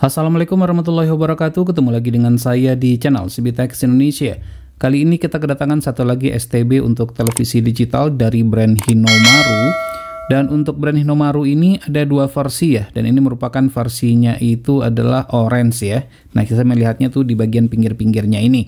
Assalamualaikum warahmatullahi wabarakatuh. Ketemu lagi dengan saya di channel Cibitex Indonesia. Kali ini kita kedatangan satu lagi STB untuk televisi digital dari brand Hinomaru. Dan untuk brand Hinomaru ini ada dua versi ya. Dan ini merupakan versinya itu adalah orange ya. Nah, kita melihatnya tuh di bagian pinggir-pinggirnya ini.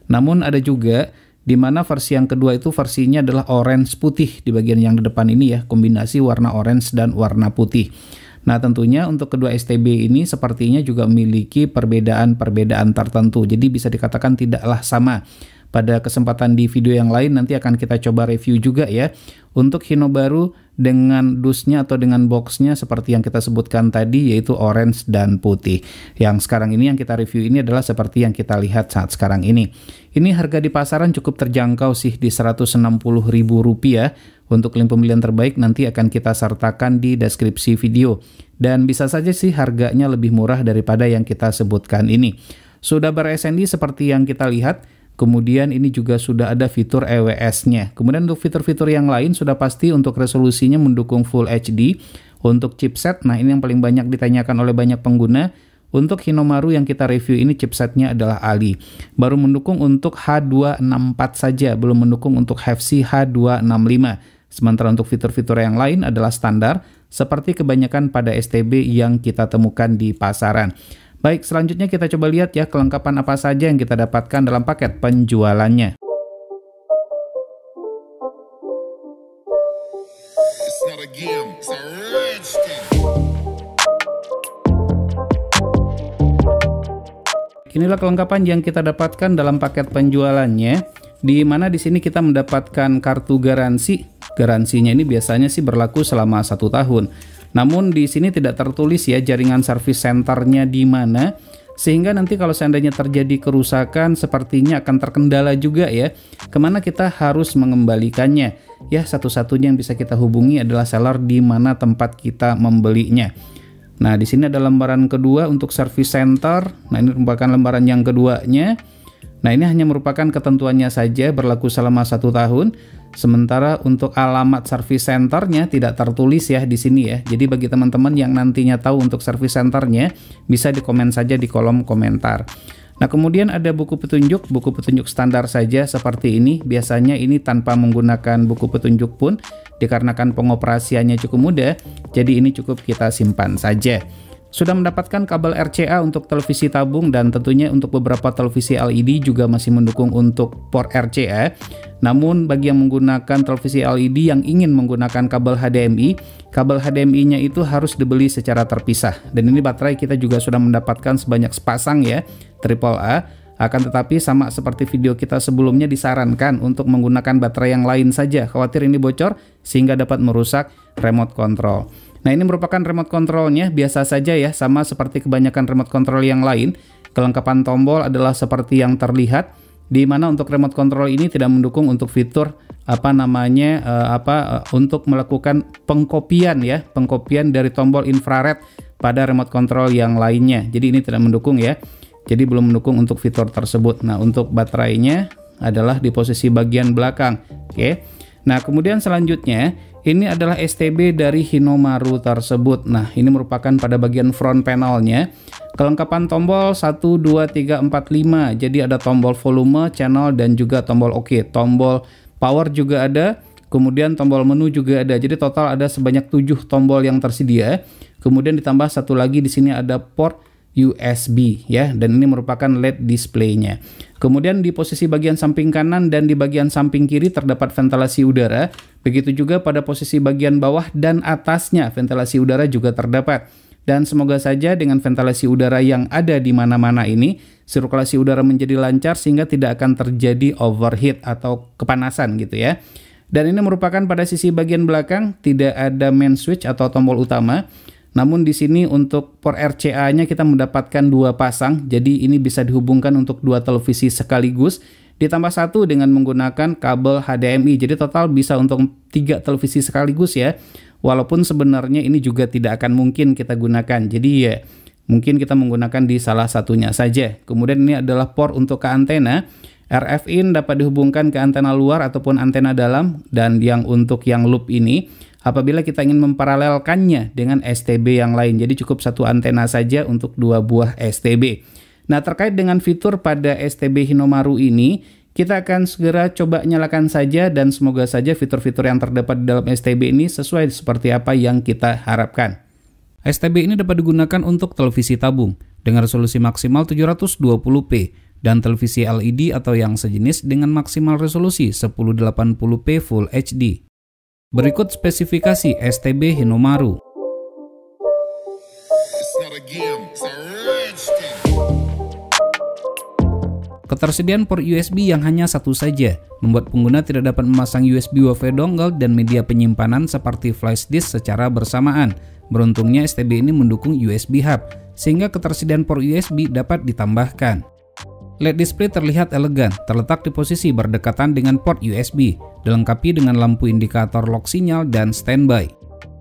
Namun ada juga di mana versi yang kedua itu versinya adalah orange putih di bagian yang di depan ini ya. Kombinasi warna orange dan warna putih. Nah, tentunya untuk kedua STB ini sepertinya juga memiliki perbedaan-perbedaan tertentu. Jadi bisa dikatakan tidaklah sama. Pada kesempatan di video yang lain nanti akan kita coba review juga ya. Untuk Hinomaru dengan dusnya atau dengan boxnya seperti yang kita sebutkan tadi, yaitu orange dan putih. Yang sekarang ini yang kita review ini adalah seperti yang kita lihat saat sekarang ini. Ini harga di pasaran cukup terjangkau sih, di Rp160.000. Untuk link pembelian terbaik nanti akan kita sertakan di deskripsi video. Dan bisa saja sih harganya lebih murah daripada yang kita sebutkan ini. Sudah ber-SND seperti yang kita lihat. Kemudian ini juga sudah ada fitur EWS-nya. Kemudian untuk fitur-fitur yang lain sudah pasti untuk resolusinya mendukung Full HD. Untuk chipset, nah ini yang paling banyak ditanyakan oleh banyak pengguna. Untuk Hinomaru yang kita review ini chipsetnya adalah Ali. Baru mendukung untuk H264 saja, belum mendukung untuk HEVC H265. Sementara untuk fitur-fitur yang lain adalah standar, seperti kebanyakan pada STB yang kita temukan di pasaran. Baik, selanjutnya kita coba lihat ya kelengkapan apa saja yang kita dapatkan dalam paket penjualannya. Inilah kelengkapan yang kita dapatkan dalam paket penjualannya, di mana di sini kita mendapatkan kartu garansi. Garansinya ini biasanya sih berlaku selama 1 tahun. Namun di sini tidak tertulis ya jaringan service centernya di mana, sehingga nanti kalau seandainya terjadi kerusakan sepertinya akan terkendala juga ya, kemana kita harus mengembalikannya. Ya, satu-satunya yang bisa kita hubungi adalah seller di mana tempat kita membelinya. Nah, di sini ada lembaran kedua untuk service center. Nah, ini merupakan lembaran yang keduanya. Nah, ini hanya merupakan ketentuannya saja, berlaku selama 1 tahun. Sementara untuk alamat service centernya tidak tertulis ya di sini ya. Jadi bagi teman-teman yang nantinya tahu untuk service centernya, bisa dikomen saja di kolom komentar. Nah, kemudian ada buku petunjuk standar saja seperti ini. Biasanya ini tanpa menggunakan buku petunjuk pun, dikarenakan pengoperasiannya cukup mudah, jadi ini cukup kita simpan saja. Sudah mendapatkan kabel RCA untuk televisi tabung, dan tentunya untuk beberapa televisi LED juga masih mendukung untuk port RCA. Namun bagi yang menggunakan televisi LED yang ingin menggunakan kabel HDMI-nya itu harus dibeli secara terpisah. Dan ini baterai kita juga sudah mendapatkan sebanyak sepasang ya, AAA. Akan tetapi sama seperti video kita sebelumnya disarankan untuk menggunakan baterai yang lain saja, khawatir ini bocor sehingga dapat merusak remote control. Nah, ini merupakan remote controlnya, biasa saja ya, sama seperti kebanyakan remote control yang lain. Kelengkapan tombol adalah seperti yang terlihat, di mana untuk remote control ini tidak mendukung untuk fitur untuk melakukan pengkopian ya, pengkopian dari tombol infrared pada remote control yang lainnya. Jadi ini tidak mendukung ya. Jadi belum mendukung untuk fitur tersebut. Nah, untuk baterainya adalah di posisi bagian belakang. Oke. Nah, kemudian selanjutnya ini adalah STB dari Hinomaru tersebut. Nah, ini merupakan pada bagian front panelnya. Kelengkapan tombol 1, 2, 3, 4, 5. Jadi ada tombol volume, channel, dan juga tombol OK. Tombol power juga ada. Kemudian tombol menu juga ada. Jadi total ada sebanyak 7 tombol yang tersedia. Kemudian ditambah satu lagi di sini ada port USB ya, dan ini merupakan LED displaynya. Kemudian di posisi bagian samping kanan dan di bagian samping kiri terdapat ventilasi udara. Begitu juga pada posisi bagian bawah dan atasnya ventilasi udara juga terdapat. Dan semoga saja dengan ventilasi udara yang ada di mana-mana ini, sirkulasi udara menjadi lancar sehingga tidak akan terjadi overheat atau kepanasan gitu ya. Dan ini merupakan pada sisi bagian belakang, tidak ada main switch atau tombol utama. Namun di sini untuk port RCA-nya kita mendapatkan 2 pasang, jadi ini bisa dihubungkan untuk 2 televisi sekaligus, ditambah 1 dengan menggunakan kabel HDMI, jadi total bisa untuk 3 televisi sekaligus ya. Walaupun sebenarnya ini juga tidak akan mungkin kita gunakan, jadi ya mungkin kita menggunakan di salah satunya saja. Kemudian ini adalah port untuk ke antena. RF in dapat dihubungkan ke antena luar ataupun antena dalam, dan yang untuk yang loop ini apabila kita ingin memparalelkannya dengan STB yang lain. Jadi cukup satu antena saja untuk 2 buah STB. Nah, terkait dengan fitur pada STB Hinomaru ini, kita akan segera coba nyalakan saja dan semoga saja fitur-fitur yang terdapat di dalam STB ini sesuai seperti apa yang kita harapkan. STB ini dapat digunakan untuk televisi tabung dengan resolusi maksimal 720p dan televisi LED atau yang sejenis dengan maksimal resolusi 1080p Full HD. Berikut spesifikasi STB Hinomaru. Ketersediaan port USB yang hanya satu saja membuat pengguna tidak dapat memasang USB WiFi dongle dan media penyimpanan seperti flash disk secara bersamaan. Beruntungnya STB ini mendukung USB hub, sehingga ketersediaan port USB dapat ditambahkan. LED display terlihat elegan, terletak di posisi berdekatan dengan port USB, dilengkapi dengan lampu indikator lock sinyal dan standby.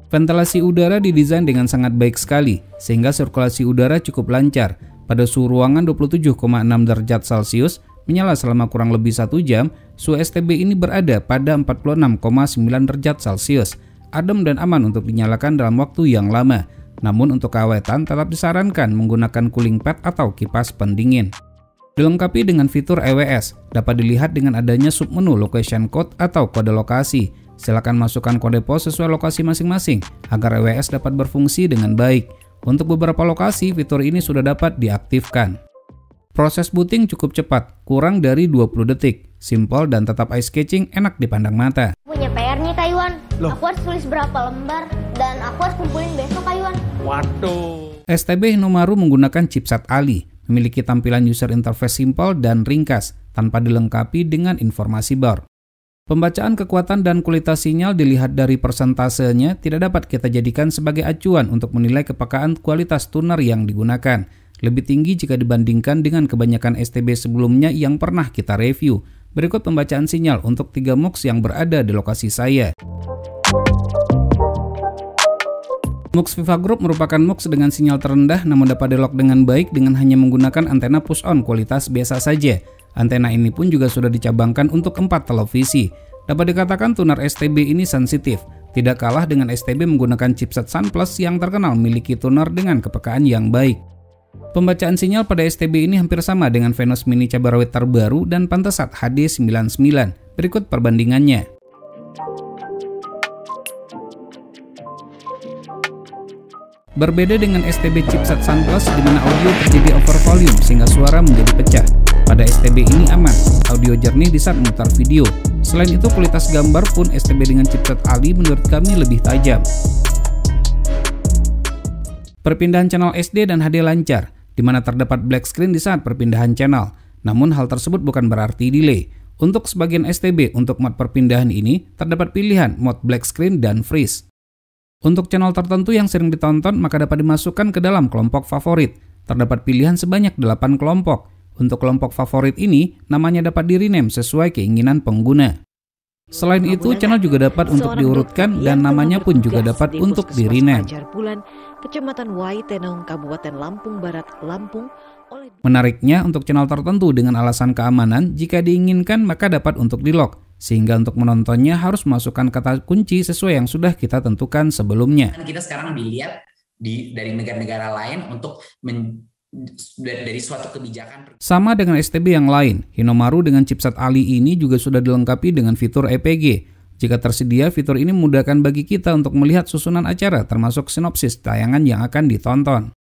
Ventilasi udara didesain dengan sangat baik sekali, sehingga sirkulasi udara cukup lancar. Pada suhu ruangan 27,6 derajat Celcius, menyala selama kurang lebih 1 jam, suhu STB ini berada pada 46,9 derajat Celcius. Adem dan aman untuk dinyalakan dalam waktu yang lama. Namun untuk keawetan tetap disarankan menggunakan cooling pad atau kipas pendingin. Dilengkapi dengan fitur EWS, dapat dilihat dengan adanya submenu location code atau kode lokasi. Silakan masukkan kode pos sesuai lokasi masing-masing agar EWS dapat berfungsi dengan baik. Untuk beberapa lokasi, fitur ini sudah dapat diaktifkan. Proses booting cukup cepat, kurang dari 20 detik. Simple dan tetap eye-catching, enak dipandang mata. Punya PR nih Kak Iwan. Aku harus tulis berapa lembar dan aku harus kumpulin besok Kak Iwan. Waduh. STB Hinomaru menggunakan chipset Ali, memiliki tampilan user interface simple dan ringkas, tanpa dilengkapi dengan informasi bar. Pembacaan kekuatan dan kualitas sinyal dilihat dari persentasenya tidak dapat kita jadikan sebagai acuan untuk menilai kepekaan kualitas tuner yang digunakan. Lebih tinggi jika dibandingkan dengan kebanyakan STB sebelumnya yang pernah kita review. Berikut pembacaan sinyal untuk 3 MUX yang berada di lokasi saya. MUX Viva Group merupakan MUX dengan sinyal terendah namun dapat di-lock dengan baik dengan hanya menggunakan antena push-on kualitas biasa saja. Antena ini pun juga sudah dicabangkan untuk 4 televisi. Dapat dikatakan tuner STB ini sensitif, tidak kalah dengan STB menggunakan chipset Sunplus yang terkenal memiliki tuner dengan kepekaan yang baik. Pembacaan sinyal pada STB ini hampir sama dengan Venus Mini cabai rawit terbaru dan Pantesat HD99. Berikut perbandingannya. Berbeda dengan STB chipset Sunplus di mana audio terjadi over volume sehingga suara menjadi pecah. Pada STB ini aman, audio jernih di saat memutar video. Selain itu kualitas gambar pun STB dengan chipset Ali menurut kami lebih tajam. Perpindahan channel SD dan HD lancar, di mana terdapat black screen di saat perpindahan channel. Namun hal tersebut bukan berarti delay. Untuk sebagian STB untuk mode perpindahan ini terdapat pilihan mode black screen dan freeze. Untuk channel tertentu yang sering ditonton maka dapat dimasukkan ke dalam kelompok favorit. Terdapat pilihan sebanyak 8 kelompok. Untuk kelompok favorit ini, namanya dapat di-rename sesuai keinginan pengguna. Selain itu, channel juga dapat untuk diurutkan dan namanya pun juga dapat untuk di-rename. Kecamatan Waitenong, Kabupaten Lampung Barat, Lampung. Menariknya, untuk channel tertentu dengan alasan keamanan, jika diinginkan maka dapat untuk di-lock. Sehingga untuk menontonnya harus masukkan kata kunci sesuai yang sudah kita tentukan sebelumnya. Kita sekarang dilihat dari negara-negara lain untuk dari suatu kebijakan. Sama dengan STB yang lain, Hinomaru dengan chipset Ali ini juga sudah dilengkapi dengan fitur EPG. Jika tersedia, fitur ini memudahkan bagi kita untuk melihat susunan acara termasuk sinopsis tayangan yang akan ditonton.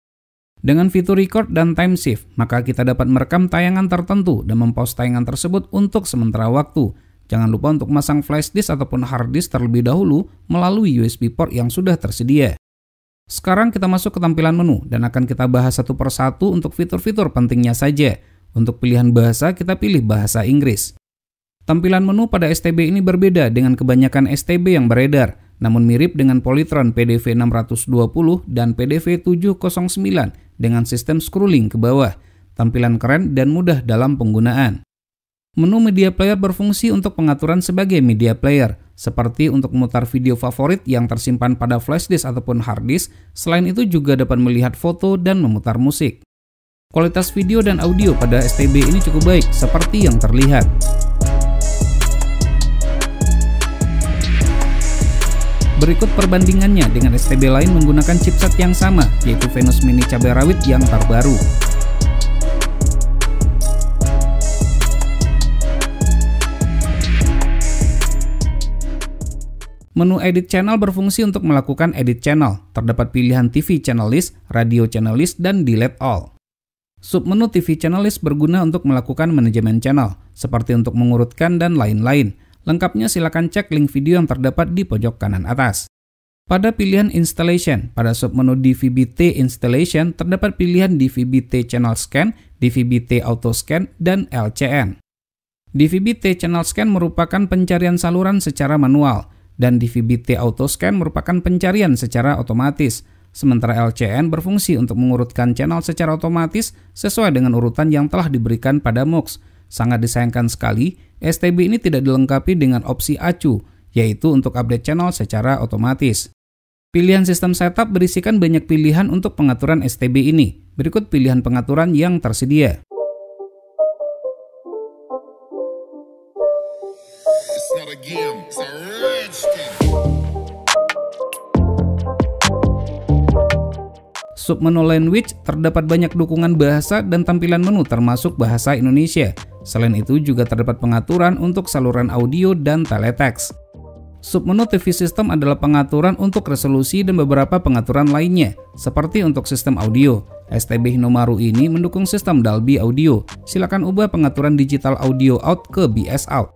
Dengan fitur record dan time shift, maka kita dapat merekam tayangan tertentu dan mempost tayangan tersebut untuk sementara waktu. Jangan lupa untuk memasang flash disk ataupun hard disk terlebih dahulu melalui USB port yang sudah tersedia. Sekarang kita masuk ke tampilan menu dan akan kita bahas satu persatu untuk fitur-fitur pentingnya saja. Untuk pilihan bahasa, kita pilih bahasa Inggris. Tampilan menu pada STB ini berbeda dengan kebanyakan STB yang beredar, namun mirip dengan Polytron PDV 620 dan PDV 709 dengan sistem scrolling ke bawah. Tampilan keren dan mudah dalam penggunaan. Menu media player berfungsi untuk pengaturan sebagai media player, seperti untuk memutar video favorit yang tersimpan pada flash disk ataupun hard disk. Selain itu juga dapat melihat foto dan memutar musik. Kualitas video dan audio pada STB ini cukup baik, seperti yang terlihat. Berikut perbandingannya dengan STB lain menggunakan chipset yang sama, yaitu Venus Mini cabai rawit yang terbaru. Menu Edit Channel berfungsi untuk melakukan edit channel. Terdapat pilihan TV Channel List, Radio Channel List, dan Delete All. Submenu TV Channel List berguna untuk melakukan manajemen channel, seperti untuk mengurutkan dan lain-lain. Lengkapnya silakan cek link video yang terdapat di pojok kanan atas. Pada pilihan Installation, pada submenu DVB-T Installation terdapat pilihan DVB-T Channel Scan, DVB-T Auto Scan, dan LCN. DVB-T Channel Scan merupakan pencarian saluran secara manual, dan DVB-T Auto Scan merupakan pencarian secara otomatis. Sementara LCN berfungsi untuk mengurutkan channel secara otomatis sesuai dengan urutan yang telah diberikan pada MUX. Sangat disayangkan sekali, STB ini tidak dilengkapi dengan opsi acu, yaitu untuk update channel secara otomatis. Pilihan sistem setup berisikan banyak pilihan untuk pengaturan STB ini. Berikut pilihan pengaturan yang tersedia. Submenu Language terdapat banyak dukungan bahasa dan tampilan menu termasuk bahasa Indonesia. Selain itu juga terdapat pengaturan untuk saluran audio dan teletext. Submenu TV System adalah pengaturan untuk resolusi dan beberapa pengaturan lainnya, seperti untuk sistem audio. STB Hinomaru ini mendukung sistem Dolby Audio. Silakan ubah pengaturan digital audio out ke BS out.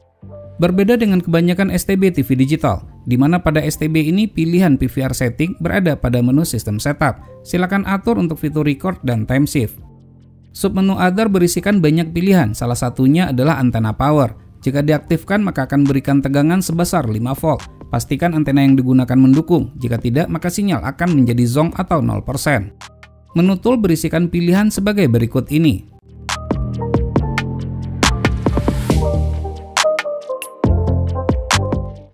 Berbeda dengan kebanyakan STB TV digital, di mana pada STB ini pilihan PVR setting berada pada menu sistem setup. Silakan atur untuk fitur record dan time shift. Submenu Other berisikan banyak pilihan, salah satunya adalah antena power. Jika diaktifkan maka akan berikan tegangan sebesar 5 volt. Pastikan antena yang digunakan mendukung, jika tidak maka sinyal akan menjadi zonk atau 0%. Menu tool berisikan pilihan sebagai berikut ini.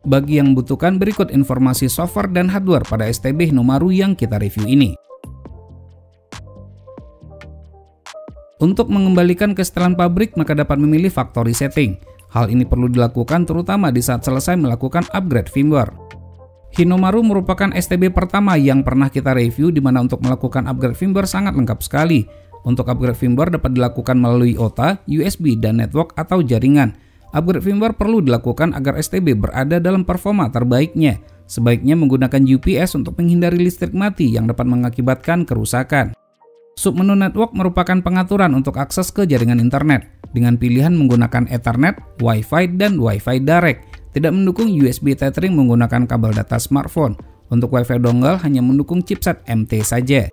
Bagi yang membutuhkan, berikut informasi software dan hardware pada STB Hinomaru yang kita review ini. Untuk mengembalikan ke setelan pabrik, maka dapat memilih factory setting. Hal ini perlu dilakukan terutama di saat selesai melakukan upgrade firmware. Hinomaru merupakan STB pertama yang pernah kita review, di mana untuk melakukan upgrade firmware sangat lengkap sekali. Untuk upgrade firmware dapat dilakukan melalui OTA, USB, dan network atau jaringan. Upgrade firmware perlu dilakukan agar STB berada dalam performa terbaiknya. Sebaiknya menggunakan UPS untuk menghindari listrik mati yang dapat mengakibatkan kerusakan. Submenu Network merupakan pengaturan untuk akses ke jaringan internet dengan pilihan menggunakan Ethernet, Wi-Fi, dan Wi-Fi Direct. Tidak mendukung USB tethering menggunakan kabel data smartphone. Untuk Wi-Fi dongle hanya mendukung chipset MT saja.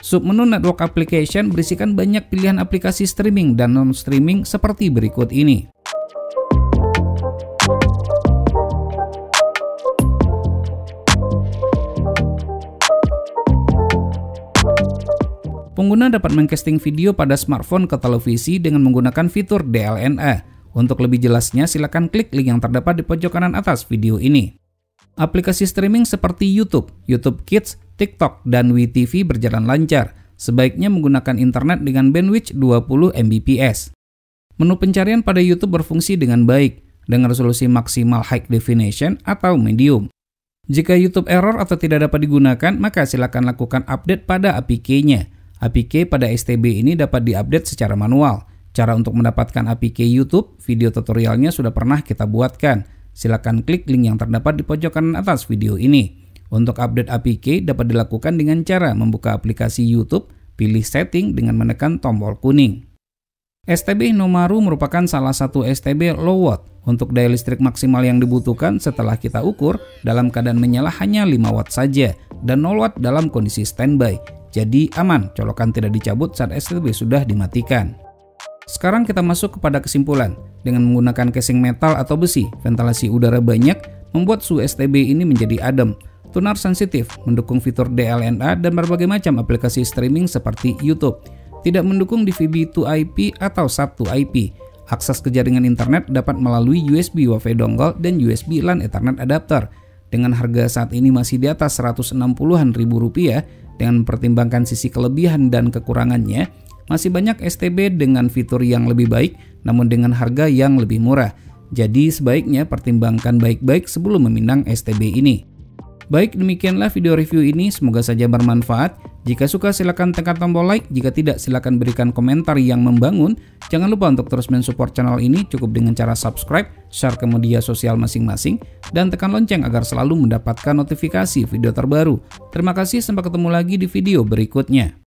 Submenu Network Application berisikan banyak pilihan aplikasi streaming dan non-streaming seperti berikut ini. Pengguna dapat mengcasting video pada smartphone ke televisi dengan menggunakan fitur DLNA. Untuk lebih jelasnya, silakan klik link yang terdapat di pojok kanan atas video ini. Aplikasi streaming seperti YouTube, YouTube Kids, TikTok, dan WeTV berjalan lancar. Sebaiknya menggunakan internet dengan bandwidth 20 Mbps. Menu pencarian pada YouTube berfungsi dengan baik, dengan resolusi maksimal high definition atau medium. Jika YouTube error atau tidak dapat digunakan, maka silakan lakukan update pada APK-nya. APK pada STB ini dapat diupdate secara manual. Cara untuk mendapatkan APK YouTube, video tutorialnya sudah pernah kita buatkan. Silakan klik link yang terdapat di pojok kanan atas video ini. Untuk update APK dapat dilakukan dengan cara membuka aplikasi YouTube, pilih setting dengan menekan tombol kuning. STB Hinomaru merupakan salah satu STB low watt. Untuk daya listrik maksimal yang dibutuhkan setelah kita ukur, dalam keadaan menyala hanya 5 watt saja dan 0 watt dalam kondisi standby. Jadi aman, colokan tidak dicabut saat STB sudah dimatikan. Sekarang kita masuk kepada kesimpulan. Dengan menggunakan casing metal atau besi, ventilasi udara banyak membuat suhu STB ini menjadi adem. Tuner sensitif, mendukung fitur DLNA dan berbagai macam aplikasi streaming seperti YouTube. Tidak mendukung DVB-to-IP atau Sub-to-IP. Akses ke jaringan internet dapat melalui USB Wi-Fi dongle dan USB LAN Ethernet adapter. Dengan harga saat ini masih di atas 160-an ribu rupiah, dengan mempertimbangkan sisi kelebihan dan kekurangannya, masih banyak STB dengan fitur yang lebih baik, namun dengan harga yang lebih murah. Jadi sebaiknya pertimbangkan baik-baik sebelum meminang STB ini. Baik, demikianlah video review ini, semoga saja bermanfaat. Jika suka silahkan tekan tombol like, jika tidak silahkan berikan komentar yang membangun. Jangan lupa untuk terus mensupport channel ini cukup dengan cara subscribe, share ke media sosial masing-masing, dan tekan lonceng agar selalu mendapatkan notifikasi video terbaru. Terima kasih, sampai ketemu lagi di video berikutnya.